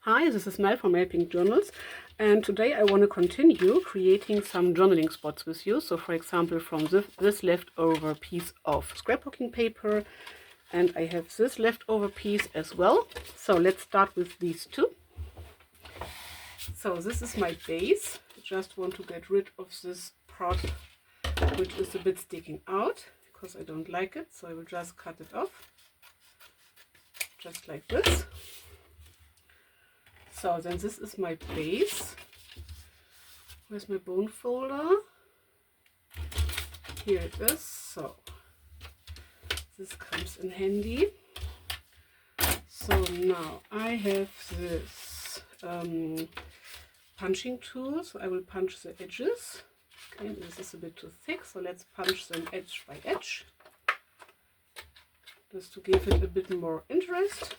Hi, this is Mel from MelPinkJournals, and today I want to continue creating some journaling spots with you. So for example, from this leftover piece of scrapbooking paper, and I have this leftover piece as well. So let's start with these two. So this is my base. I just want to get rid of this part which is a bit sticking out because I don't like it. So I will just cut it off, just like this. So then this is my base. Where's my bone folder? Here it is. So this comes in handy. So now I have this punching tool. So I will punch the edges. Okay, this is a bit too thick, so let's punch them edge by edge, just to give it a bit more interest.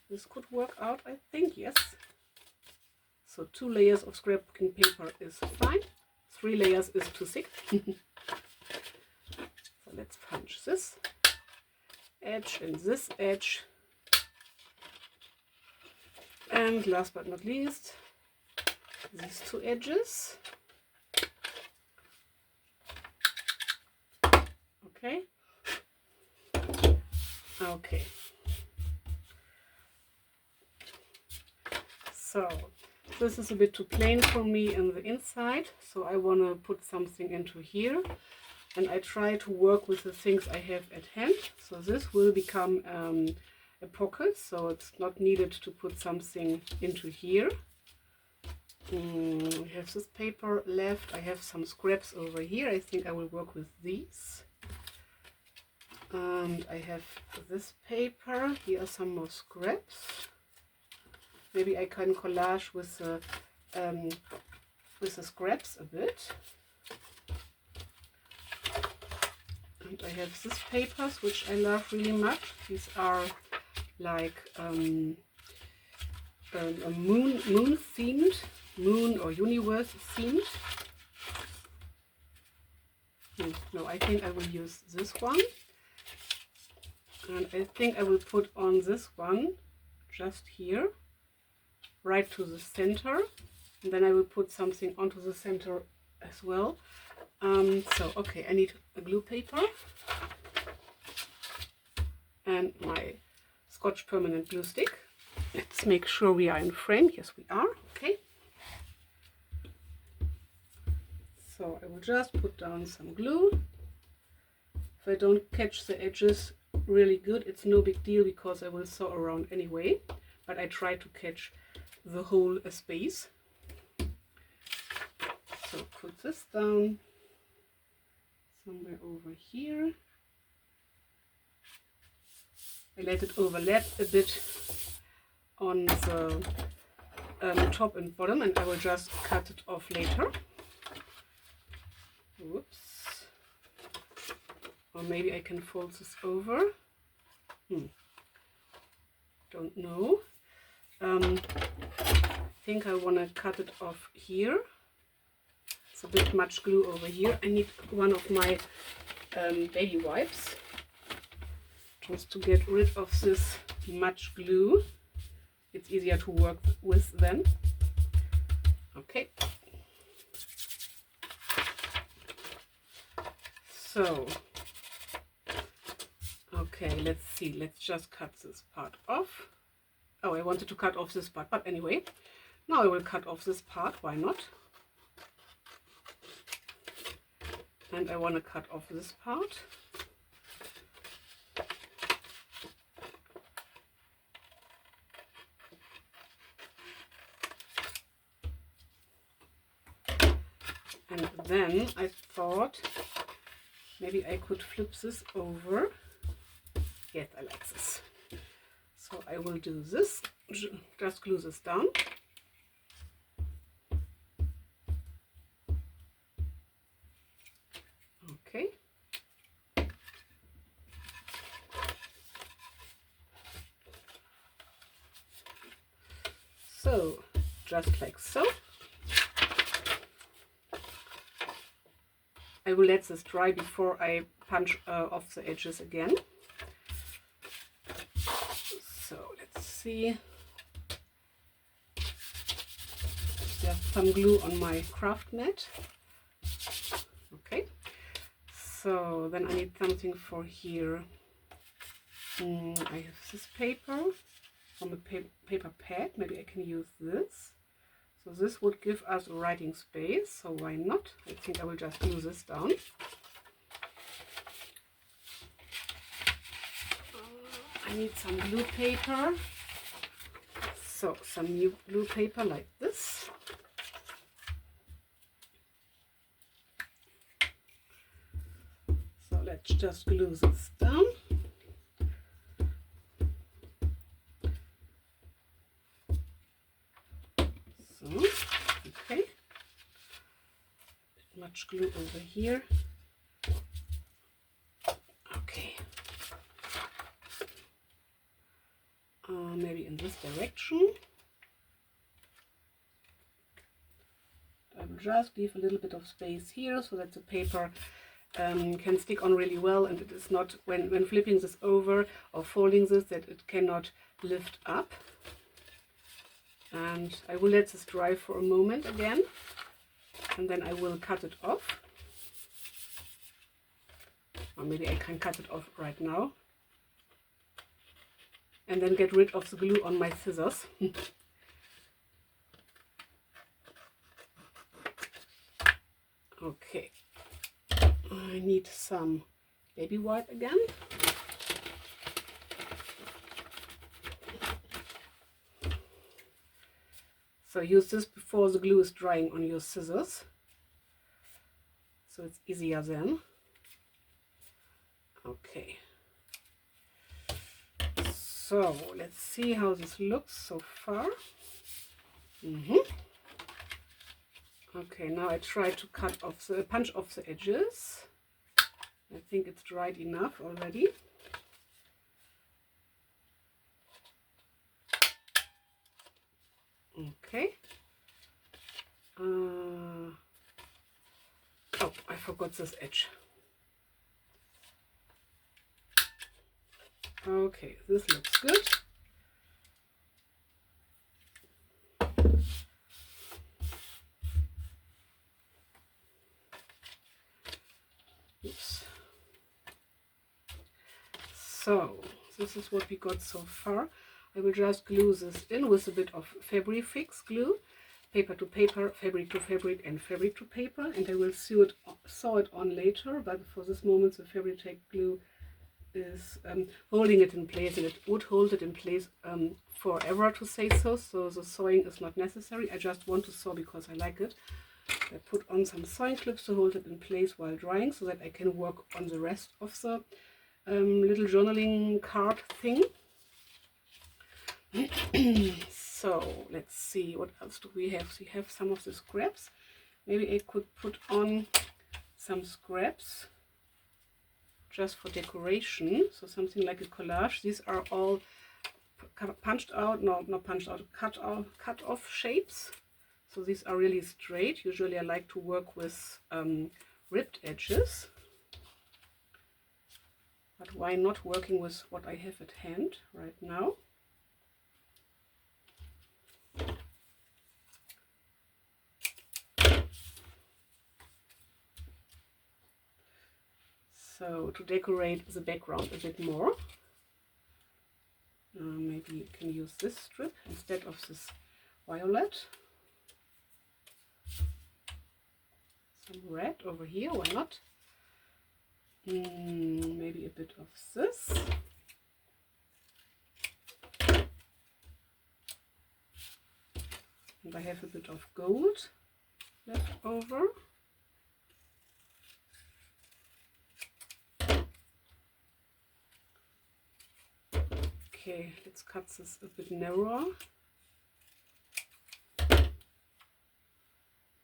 This could work out, I think, yes. So 2 layers of scrapbooking paper is fine. 3 layers is too thick. So let's punch this edge and this edge. And last but not least, these 2 edges. Okay. Okay. So this is a bit too plain for me in the inside, so I want to put something into here, and I try to work with the things I have at hand. So this will become a pocket, so it's not needed to put something into here. We have this paper left. I have some scraps over here. I think I will work with these. And I have this paper. Here are some more scraps. Maybe I can collage with the scraps a bit. And I have these papers, which I love really much. These are like a moon themed, moon or universe themed. No, I think I will use this one. And I think I will put on this one just here, right to the center, and then I will put something onto the center as well. So okay, I need a glue paper and my Scotch permanent glue stick. Let's make sure we are in frame. Yes, we are. Okay. So I will just put down some glue. If I don't catch the edges really good, it's no big deal because I will sew around anyway, but I try to catch the whole space. So put this down somewhere over here. I let it overlap a bit on the top and bottom, and I will just cut it off later. Whoops. Or maybe I can fold this over. Don't know. I think I want to cut it off here. It's a bit much glue over here. I need one of my baby wipes just to get rid of this much glue. It's easier to work with then. Okay. So, okay, let's see. Let's just cut this part off. Oh, I wanted to cut off this part, but anyway, now I will cut off this part. Why not? And I want to cut off this part. And then I thought maybe I could flip this over. Yes, I like this. So I will do this, just glue this down. Okay. So, just like so. I will let this dry before I punch off the edges again. So let's see. just some glue on my craft mat. Okay, so then I need something for here. I have this paper from a paper pad. Maybe I can use this. So this would give us a writing space, so why not? I think I will just glue this down. I need some glue paper. So some new glue paper like this. So let's just glue this down. So, okay. Much glue over here. Okay. Maybe in this direction. I will just leave a little bit of space here so that the paper can stick on really well, and it is not, when flipping this over or folding this, that it cannot lift up. And I will let this dry for a moment again, and then I will cut it off. Or maybe I can cut it off right now. And then get rid of the glue on my scissors. Okay, I need some baby white again. So use this before the glue is drying on your scissors, so it's easier then. Okay. So let's see how this looks so far. Okay, now I try to punch off the edges. I think it's dried enough already. Okay. Oh, I forgot this edge. Okay, this looks good. Oops. So, this is what we got so far. I will just glue this in with a bit of Fabric-Fix glue, paper to paper, fabric to fabric, and fabric to paper, and I will sew it on later, but for this moment the Fabric-Tape glue is holding it in place, and it would hold it in place forever, to say so the sewing is not necessary. I just want to sew because I like it. I put on some sewing clips to hold it in place while drying, so that I can work on the rest of the little journaling card thing. So let's see, what else do we have? We have some of the scraps. Maybe I could put on some scraps just for decoration, so something like a collage. These are all punched out, no, not punched out, cut off shapes. So these are really straight. Usually I like to work with ribbed edges, but why not working with what I have at hand right now? So to decorate the background a bit more, maybe you can use this strip instead of this violet. Some red over here, why not? Maybe a bit of this. And I have a bit of gold left over. Okay, let's cut this a bit narrower.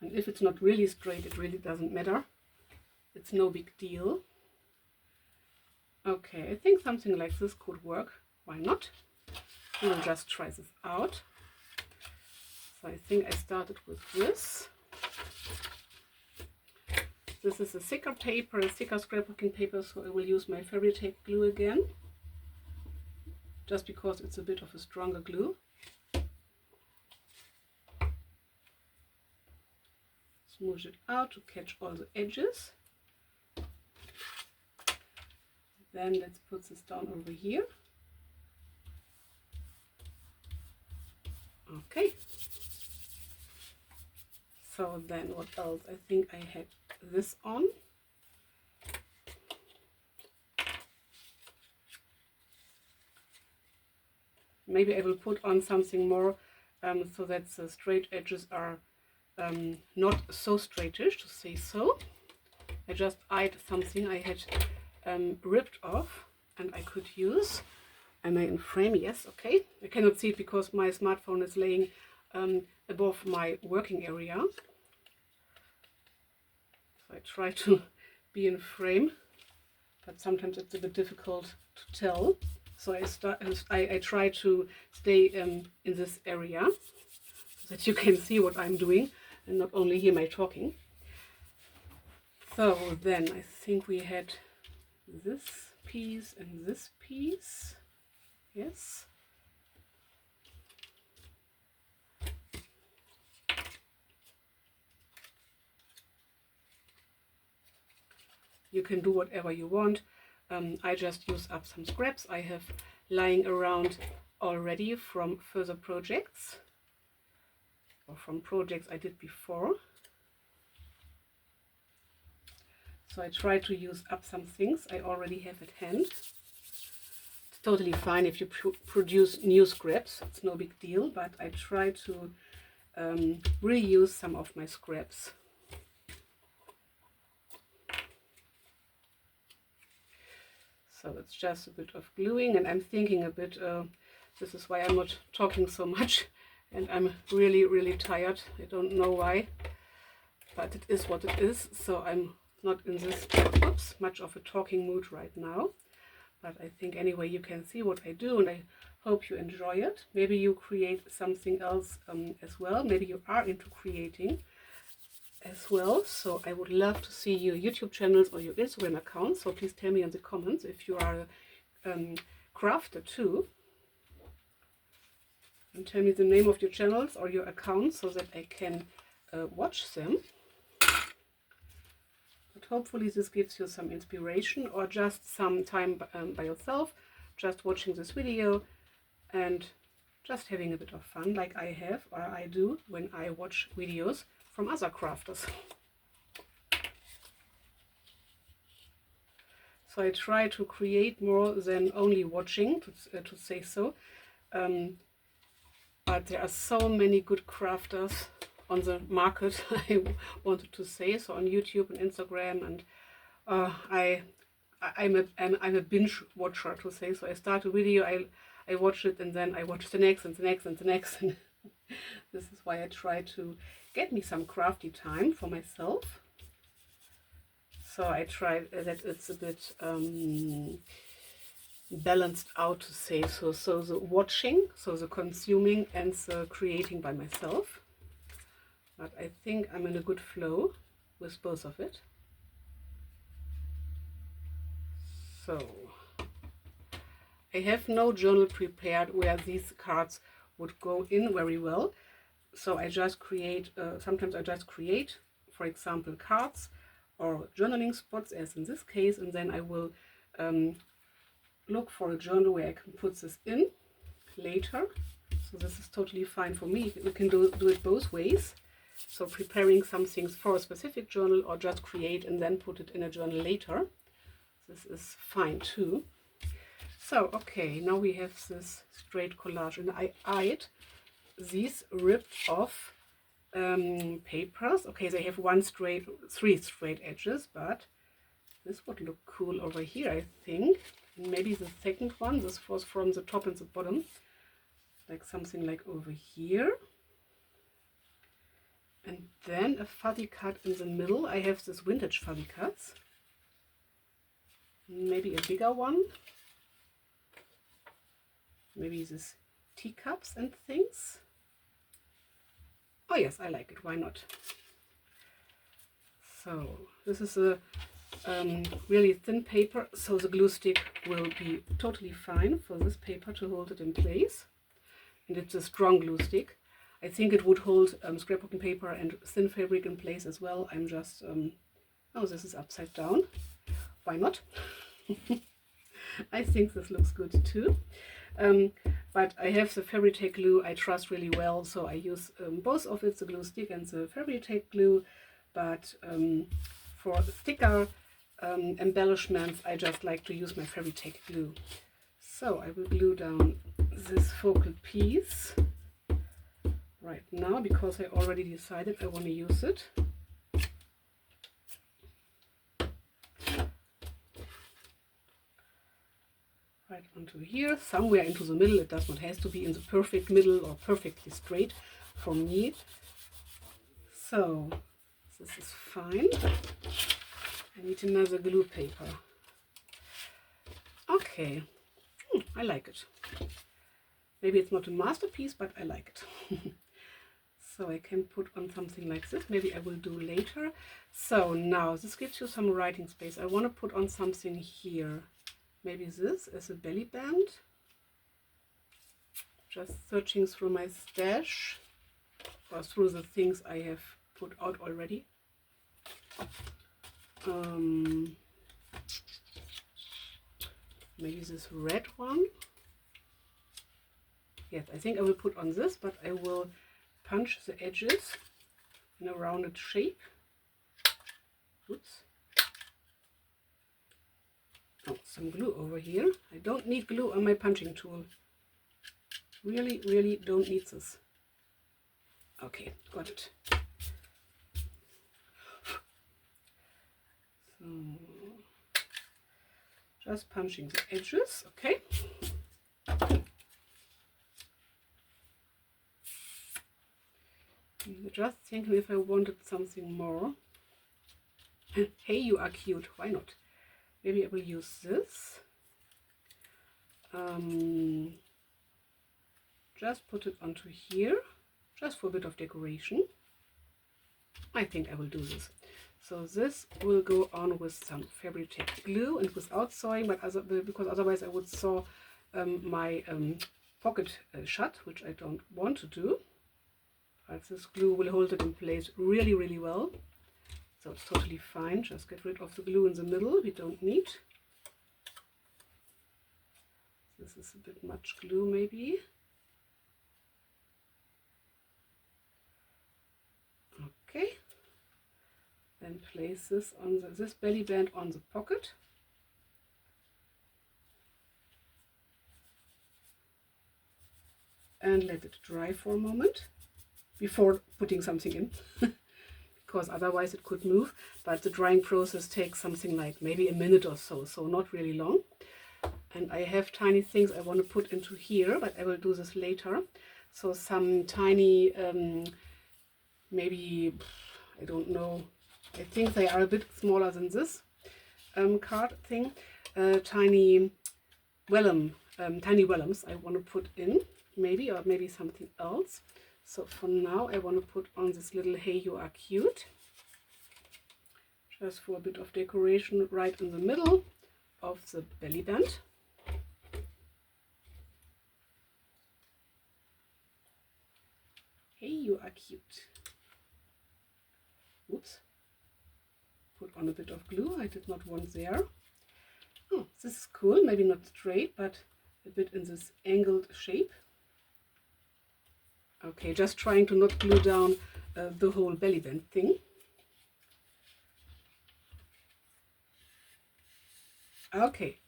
And if it's not really straight, it really doesn't matter. It's no big deal. Okay, I think something like this could work. Why not? We will just try this out. So I think I started with this. This is a thicker paper, a thicker scrapbooking paper, so I will use my Fabric-Tape glue again, just because it's a bit of a stronger glue. smoosh it out to catch all the edges. Then let's put this down over here. Okay. So then what else? I think I had this on. Maybe I will put on something more so that the straight edges are not so straightish, to say so. I just eyed something I had ripped off and I could use. Am I in frame? Yes, okay. I cannot see it because my smartphone is laying above my working area. So I try to be in frame, but sometimes it's a bit difficult to tell. So I try to stay in this area so that you can see what I'm doing and not only hear my talking. So then I think we had this piece and this piece. Yes. You can do whatever you want. I just use up some scraps I have lying around already from further projects or from projects I did before. So I try to use up some things I already have at hand. It's totally fine if you produce new scraps, it's no big deal, but I try to reuse some of my scraps. So it's just a bit of gluing, and I'm thinking a bit, this is why I'm not talking so much, and I'm really tired. I don't know why, but it is what it is. So I'm not in this much of a talking mood right now, but I think anyway you can see what I do, and I hope you enjoy it. Maybe you create something else as well. Maybe you are into creating as well, so I would love to see your YouTube channels or your Instagram accounts. So please tell me in the comments if you are a crafter too, and tell me the name of your channels or your accounts so that I can watch them. But hopefully this gives you some inspiration, or just some time by yourself, just watching this video and just having a bit of fun, like I have, or I do when I watch videos from other crafters. So I try to create more than only watching, to say so. But there are so many good crafters on the market, I wanted to say, so on YouTube and Instagram, and I'm a binge watcher, to say so. I start a video, I watch it, and then I watch the next and the next and the next. And this is why I try to get me some crafty time for myself. So I try that it's a bit balanced out, to say so. So the watching, so the consuming, and the creating by myself. But I think I'm in a good flow with both of it. So I have no journal prepared where these cards would go in very well. So I just create, sometimes I just create, for example, cards or journaling spots, as in this case, and then I will look for a journal where I can put this in later. So this is totally fine for me. You can do it both ways. So preparing some things for a specific journal, or just create and then put it in a journal later. This is fine too. So, okay, now we have this straight collage, and I eyed these ripped off papers. Okay, they have three straight edges, but this would look cool over here, I think. And maybe the second one, this was from the top and the bottom, like something like over here. And then a fuzzy cut in the middle. I have this vintage fuzzy cuts. Maybe a bigger one. Maybe this teacups and things. Oh yes, I like it. Why not? So this is a really thin paper, so the glue stick will be totally fine for this paper to hold it in place. And it's a strong glue stick. I think it would hold scrapbooking paper and thin fabric in place as well. I'm just, oh, this is upside down. Why not? I think this looks good too. But I have the Fabri-Tac glue I trust really well, so I use both of it, the glue stick and the Fabri-Tac glue. But for thicker embellishments, I just like to use my Fabri-Tac glue. So I will glue down this focal piece right now because I already decided I want to use it. Right onto here, somewhere into the middle. It does not have to be in the perfect middle or perfectly straight for me. So this is fine. I need another glue paper. Okay, I like it. Maybe it's not a masterpiece, but I like it. So I can put on something like this. Maybe I will do later. So now this gives you some writing space. I want to put on something here. Maybe this as a belly band. Just searching through my stash or through the things I have put out already. Maybe this red one. Yes, I think I will put on this, but I will punch the edges in a rounded shape. Oops. Oh, some glue over here. I don't need glue on my punching tool. Really, really don't need this. Okay, got it. So, just punching the edges, okay. I'm just thinking if I wanted something more. Hey, you are cute, why not? Maybe I will use this. Just put it onto here, just for a bit of decoration. I think I will do this. So this will go on with some Fabri-Tac glue and without sewing, but because otherwise I would sew my pocket shut, which I don't want to do. But this glue will hold it in place really, really well. So it's totally fine. Just get rid of the glue in the middle we don't need. This is a bit much glue maybe. Okay. Then place this on this belly band on the pocket. And let it dry for a moment before putting something in. Because otherwise it could move, but the drying process takes something like maybe a minute or so, so not really long. And I have tiny things I want to put into here, but I will do this later. So some tiny, maybe, I don't know, I think they are a bit smaller than this card thing. Tiny vellums I want to put in, maybe, or maybe something else. So for now I want to put on this little Hey You Are Cute, just for a bit of decoration right in the middle of the belly band. Hey You Are Cute. Oops. Put on a bit of glue I did not want there. Oh, this is cool, maybe not straight, but a bit in this angled shape. Okay, just trying to not glue down the whole belly band thing. Okay,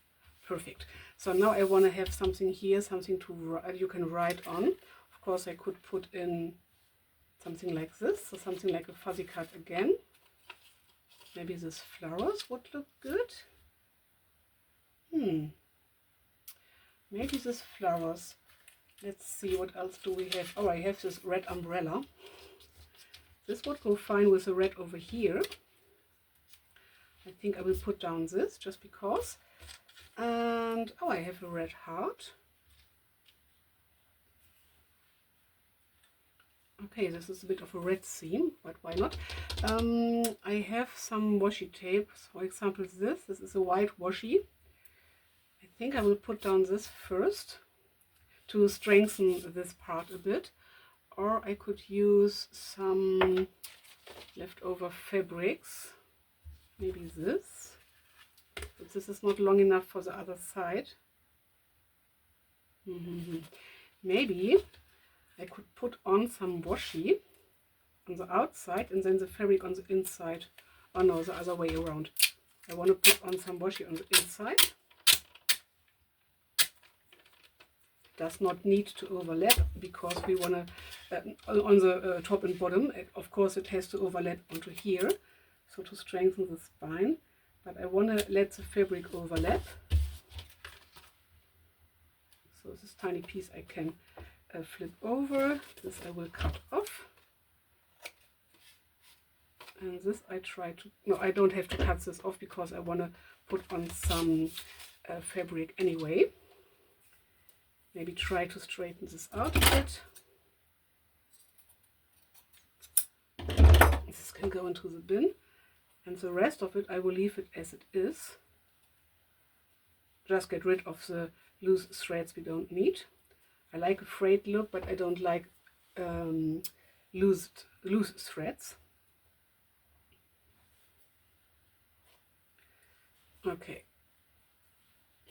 perfect. So now I want to have something here, something to you can write on. Of course, I could put in something like this, so something like a fuzzy cut again. Maybe these flowers would look good. Maybe these flowers. Let's see, what else do we have? Oh, I have this red umbrella. This would go fine with the red over here. I think I will put down this just because. And oh, I have a red heart. Okay, this is a bit of a red theme, but why not? I have some washi tape. For example, this is a white washi. I think I will put down this first to strengthen this part a bit. or I could use some leftover fabrics, maybe this, but this is not long enough for the other side. Maybe I could put on some washi on the outside and then the fabric on the inside. Oh no, the other way around. I want to put on some washi on the inside. Does not need to overlap because we want to, on the top and bottom, of course it has to overlap onto here, so to strengthen the spine, but I want to let the fabric overlap. So this tiny piece I can flip over, this I will cut off. And this I try to, no, I don't have to cut this off because I want to put on some fabric anyway. Maybe try to straighten this out a bit. This can go into the bin. And the rest of it, I will leave it as it is. Just get rid of the loose threads we don't need. I like a frayed look, but I don't like loose threads. Okay,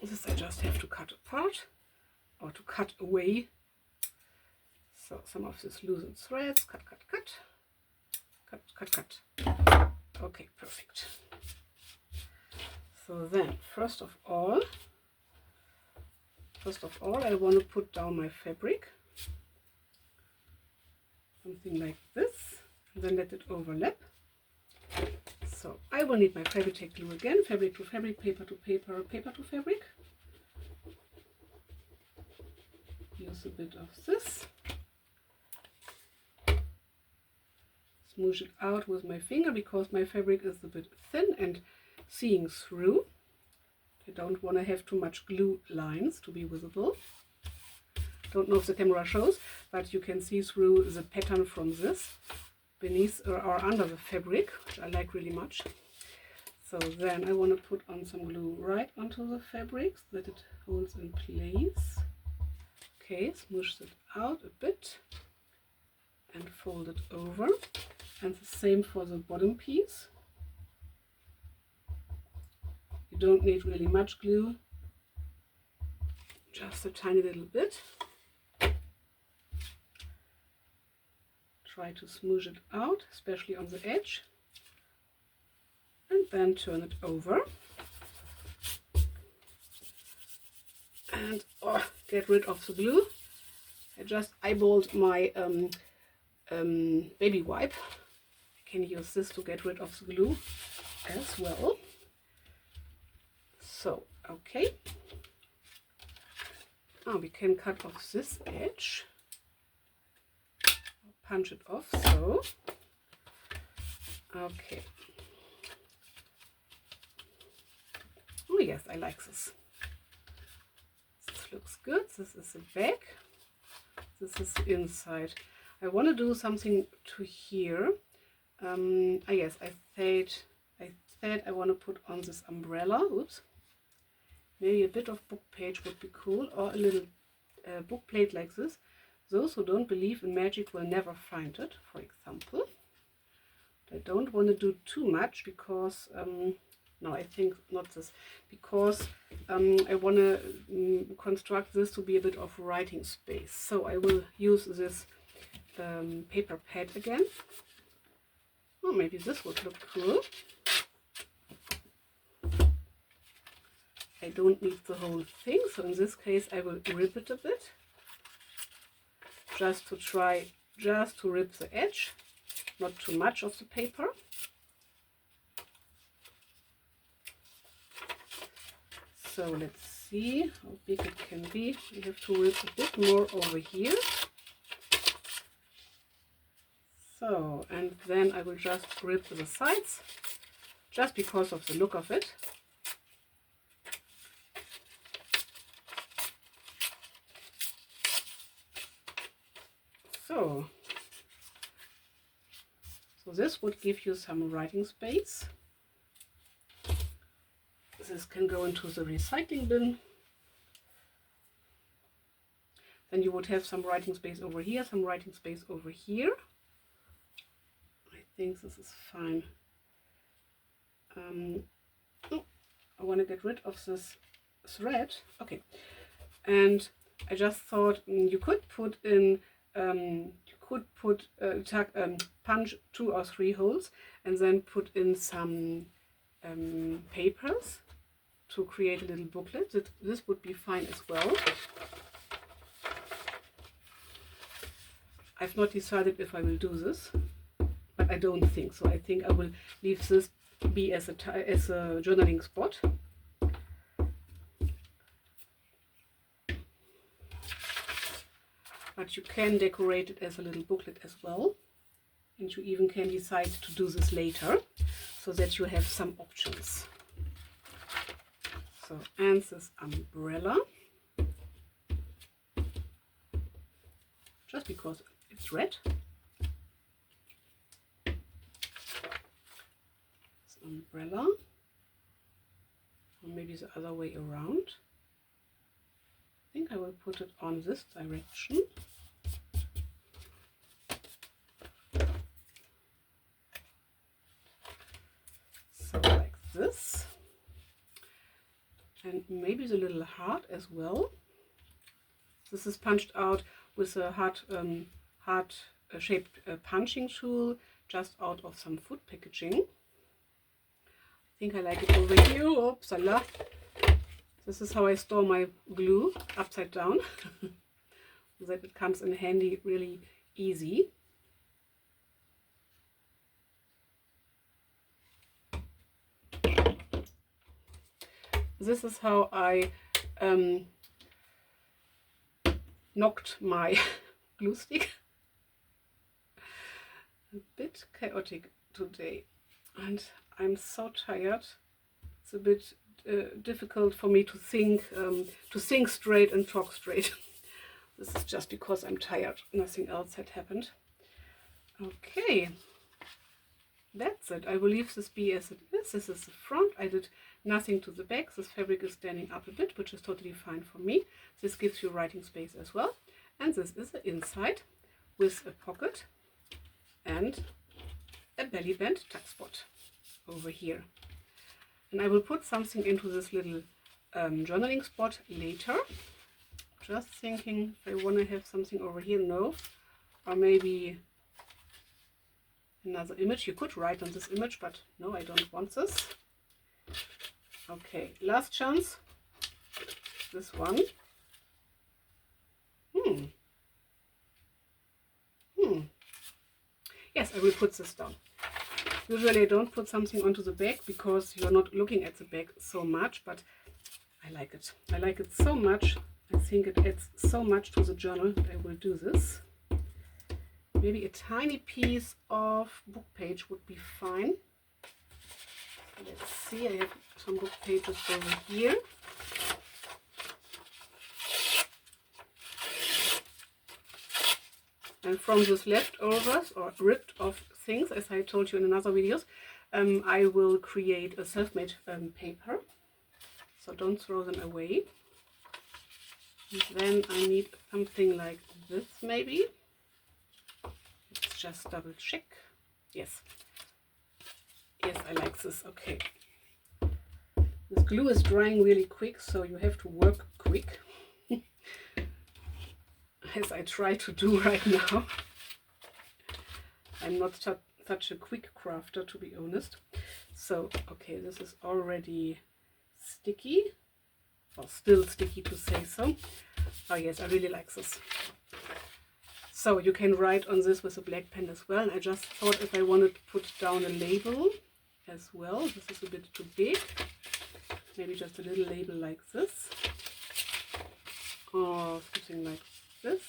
this I just have to cut apart or to cut away. So some of this loosened threads, cut. Okay, perfect. So then, first of all, I want to put down my fabric, something like this, and then let it overlap. So I will need my fabric glue again, fabric to fabric, paper to paper, paper to fabric. Use a bit of this. Smoosh it out with my finger because my fabric is a bit thin and seeing through. I don't want to have too much glue lines to be visible. Don't know if the camera shows, but you can see through the pattern from this beneath or under the fabric, which I like really much. So then I want to put on some glue right onto the fabric so that it holds in place. Okay, smoosh it out a bit and fold it over. And the same for the bottom piece. You don't need really much glue, just a tiny little bit. Try to smoosh it out, especially on the edge, and then turn it over. And get rid of the glue. I just eyeballed my baby wipe. I can use this to get rid of the glue as well. So, okay. Now we can cut off this edge. Punch it off, so. Okay. Oh yes, I like this. This looks good. This is the back. This is the inside. I want to do something to here. Yes, I said I want to put on this umbrella. Oops. Maybe a bit of book page would be cool, or a little book plate like this. Those who don't believe in magic will never find it, for example. I don't want to do too much because, no, I think not this, because I want to construct this to be a bit of writing space. So I will use this paper pad again. Oh, maybe this would look cool. I don't need the whole thing, so in this case I will rip it a bit. Just to rip the edge, not too much of the paper. So let's see how big it can be. We have to rip a bit more over here. So, and then I will just rip the sides, just because of the look of it. So this would give you some writing space. This can go into the recycling bin. then you would have some writing space over here, some writing space over here. I think this is fine. Oh, I want to get rid of this thread. Okay, and I just thought you could put in, punch 2 or 3 holes and then put in some papers to create a little booklet. This would be fine as well. I've not decided if I will do this, but I don't think so. I think I will leave this be as a journaling spot. But you can decorate it as a little booklet as well. And you even can decide to do this later, so that you have some options. So, and this umbrella. Just because it's red. This umbrella. Or maybe the other way around. I think I will put it on this direction. So like this. And maybe the little heart as well. This is punched out with a heart shaped punching tool, just out of some food packaging. I think I like it over here. Oopsala. This is how I store my glue, upside down, so that it comes in handy really easy. This is how I knocked my glue stick. A bit chaotic today, and I'm so tired. It's a bit difficult for me to think straight and talk straight. This is just because I'm tired. Nothing else had happened. Okay, that's it. I will leave this be as it is. This is the front. I did nothing to the back. This fabric is standing up a bit, which is totally fine for me. This gives you writing space as well. And this is the inside with a pocket and a belly band tuck spot over here. And I will put something into this little journaling spot later. Just thinking if I want to have something over here. No. Or maybe another image. You could write on this image, but no, I don't want this. Okay, last chance. This one. Yes, I will put this down. Usually I don't put something onto the back because you're not looking at the back so much, but I like it. I like it so much. I think it adds so much to the journal that I will do this. Maybe a tiny piece of book page would be fine. Let's see, I have some book pages over here. And from those leftovers or ripped off things, as I told you in another videos, I will create a self-made paper. So don't throw them away. And then I need something like this maybe. Let's just double check. Yes. Yes, I like this. Okay. This glue is drying really quick, so you have to work quick. As I try to do right now. I'm not such a quick crafter, to be honest. So, okay, this is already sticky. Or still sticky to say so. Oh yes, I really like this. So you can write on this with a black pen as well. I just thought if I wanted to put down a label as well. This is a bit too big. Maybe just a little label like this. Or something like this.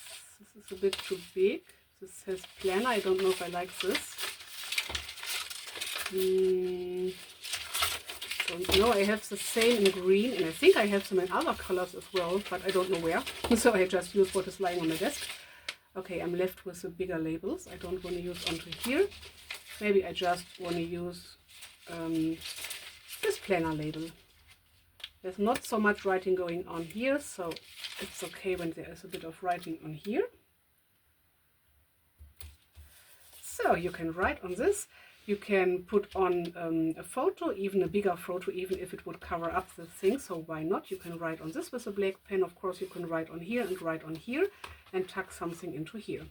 This is a bit too big. This says planner. I don't know if I like this. Don't know. I have the same in green, and I think I have some in other colors as well, but I don't know where. So I just use what is lying on my desk. Okay, I'm left with the bigger labels. I don't want to use onto here. Maybe I just want to use this planner label. There's not so much writing going on here, so it's okay when there is a bit of writing on here. So you can write on this. You can put on a photo, even a bigger photo, even if it would cover up the thing. So why not? You can write on this with a black pen. Of course, you can write on here and write on here and tuck something into here.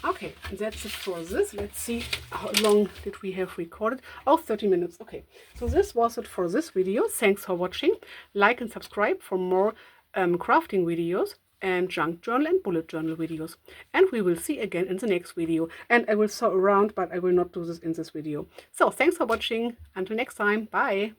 Okay, that's it for this. Let's see how long did we have recorded. Oh, 30 minutes. Okay, so this was it for this video. Thanks for watching. Like and subscribe for more crafting videos and junk journal and bullet journal videos. And we will see again in the next video. And I will sew around, but I will not do this in this video. So thanks for watching. Until next time. Bye.